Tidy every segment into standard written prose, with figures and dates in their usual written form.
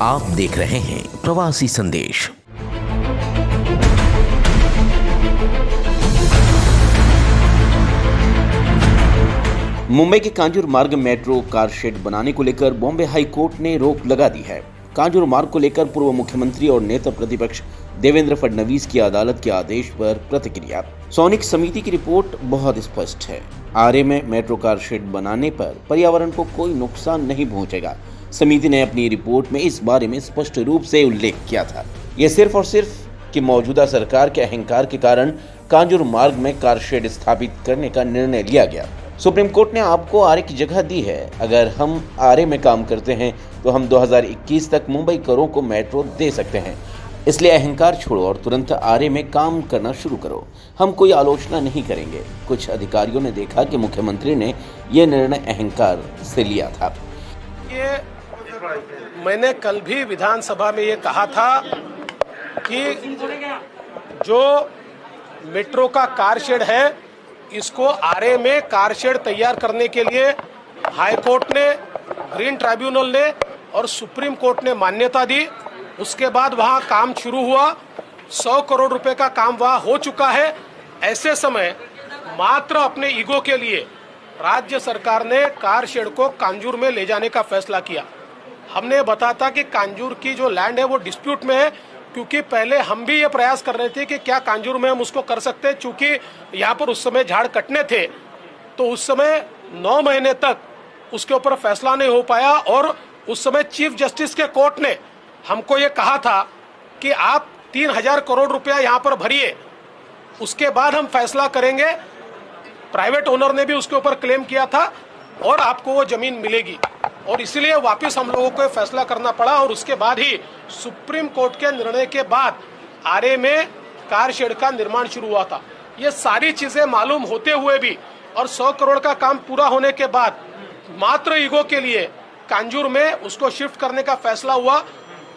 आप देख रहे हैं प्रवासी संदेश। मुंबई के कांजूर मार्ग मेट्रो कार शेड बनाने को लेकर बॉम्बे हाई कोर्ट ने रोक लगा दी है। कांजूर मार्ग को लेकर पूर्व मुख्यमंत्री और नेता प्रतिपक्ष देवेंद्र फडणवीस की अदालत के आदेश पर प्रतिक्रिया। सौनिक समिति की रिपोर्ट बहुत स्पष्ट है। आरे में मेट्रो कार शेड बनाने पर पर्यावरण को कोई नुकसान नहीं पहुंचेगा। समिति ने अपनी रिपोर्ट में इस बारे में स्पष्ट रूप से उल्लेख किया था। यह सिर्फ और सिर्फ कि मौजूदा सरकार के अहंकार के कारण कांजूर मार्ग में कार शेड स्थापित करने का निर्णय लिया गया। सुप्रीम कोर्ट ने आपको आरे की जगह दी है। अगर हम आरे में काम करते हैं तो हम 2021 तक मुंबई करों को मेट्रो दे सकते हैं। इसलिए अहंकार छोड़ो और तुरंत आरे में काम करना शुरू करो। हम कोई आलोचना नहीं करेंगे। कुछ अधिकारियों ने देखा कि मुख्यमंत्री ने यह निर्णय अहंकार से लिया था। ये मैंने कल भी विधानसभा में ये कहा था कि जो मेट्रो का कार शेड है, इसको आरे में कार शेड तैयार करने के लिए हाई कोर्ट ने, ग्रीन ट्राइब्यूनल ने और सुप्रीम कोर्ट ने मान्यता दी। उसके बाद वहां काम शुरू हुआ। 100 करोड़ रुपए का काम वहां हो चुका है। ऐसे समय मात्र अपने ईगो के लिए राज्य सरकार ने कार शेड को कांजूर में ले जाने का फैसला किया। हमने बताया था कि कांजूर की जो लैंड है वो डिस्प्यूट में है, क्योंकि पहले हम भी ये प्रयास कर रहे थे कि क्या कांजूर में हम उसको कर सकते हैं। चूंकि यहाँ पर उस समय झाड़ कटने थे, तो उस समय 9 महीने तक उसके ऊपर फैसला नहीं हो पाया। और उस समय चीफ जस्टिस के कोर्ट ने हमको ये कहा था कि आप 3000 करोड़ रुपया यहाँ पर भरिए, उसके बाद हम फैसला करेंगे। प्राइवेट ओनर ने भी उसके ऊपर क्लेम किया था और आपको वो जमीन मिलेगी। और इसलिए वापस हम लोगों को फैसला करना पड़ा। और उसके बाद ही सुप्रीम कोर्ट के निर्णय के बाद आरे में कार शेड का निर्माण शुरू हुआ था। ये सारी चीजें मालूम होते हुए भी और 100 करोड़ का काम पूरा होने के बाद मात्र ईगो के लिए कांजूर में उसको शिफ्ट करने का फैसला हुआ।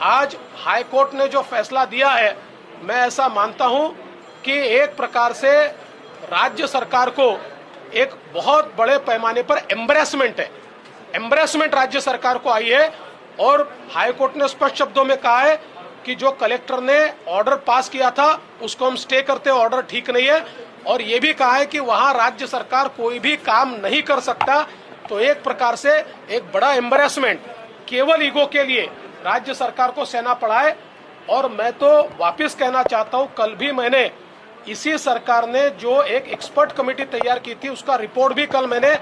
आज हाई कोर्ट ने जो फैसला दिया है, मैं ऐसा मानता हूं कि एक प्रकार से राज्य सरकार को एक बहुत बड़े पैमाने पर एम्बैरेसमेंट है। एम्बैरेसमेंट राज्य सरकार को आई है। और हाई कोर्ट ने स्पष्ट शब्दों में कहा है कि जो कलेक्टर ने ऑर्डर पास किया था उसको हम स्टे करते हैं, ऑर्डर ठीक नहीं है। और ये भी कहा है कि वहां राज्य सरकार कोई भी काम नहीं कर सकता। तो एक प्रकार से एक बड़ा एम्बैरेसमेंट केवल ईगो के लिए राज्य सरकार को सहना पड़ा है। और मैं तो वापिस कहना चाहता हूं, कल भी मैंने इसी सरकार ने जो एक एक्सपर्ट कमेटी तैयार की थी, उसका रिपोर्ट भी कल मैंने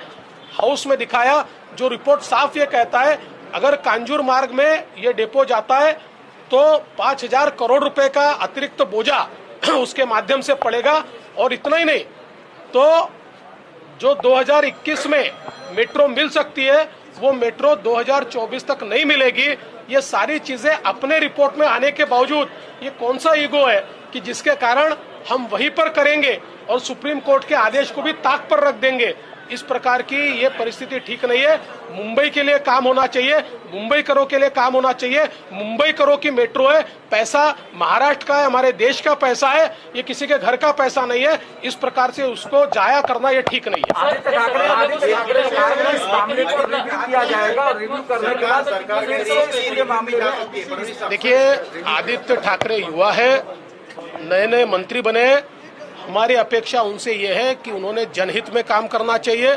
हाउस में दिखाया। जो रिपोर्ट साफ ये कहता है, अगर कांजूर मार्ग में ये डेपो जाता है तो 5000 करोड़ रुपए का अतिरिक्त बोझा उसके माध्यम से पड़ेगा। और इतना ही नहीं, तो जो 2021 में मेट्रो मिल सकती है, वो मेट्रो 2024 तक नहीं मिलेगी। ये सारी चीजें अपने रिपोर्ट में आने के बावजूद ये कौन सा ईगो है कि जिसके कारण हम वहीं पर करेंगे और सुप्रीम कोर्ट के आदेश को भी ताक पर रख देंगे। इस प्रकार की ये परिस्थिति ठीक नहीं है। मुंबई के लिए काम होना चाहिए, मुंबई करो के लिए काम होना चाहिए। मुंबई करो की मेट्रो है, पैसा महाराष्ट्र का है, हमारे देश का पैसा है, ये किसी के घर का पैसा नहीं है। इस प्रकार से उसको जाया करना ये ठीक नहीं है। देखिए, आदित्य ठाकरे युवा है, नए नए मंत्री बने। हमारी अपेक्षा उनसे ये है कि उन्होंने जनहित में काम करना चाहिए,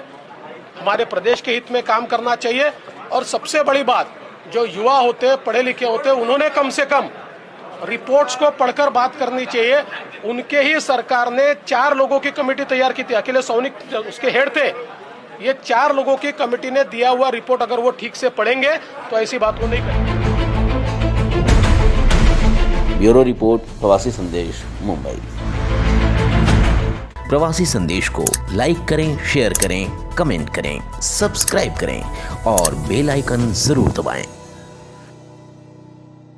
हमारे प्रदेश के हित में काम करना चाहिए। और सबसे बड़ी बात, जो युवा होते हैं, पढ़े लिखे होते हैं, उन्होंने कम से कम रिपोर्ट्स को पढ़कर बात करनी चाहिए। उनके ही सरकार ने 4 लोगों की कमेटी तैयार की थी, अकेले सौनिक उसके हेड थे। ये 4 लोगों की कमेटी ने दिया हुआ रिपोर्ट अगर वो ठीक से पढ़ेंगे तो ऐसी बात वो नहीं करेंगे। ब्यूरो रिपोर्ट, प्रवासी संदेश, मुंबई। प्रवासी संदेश को लाइक करें, शेयर करें, कमेंट करें, सब्सक्राइब करें और बेल आइकन जरूर दबाएं।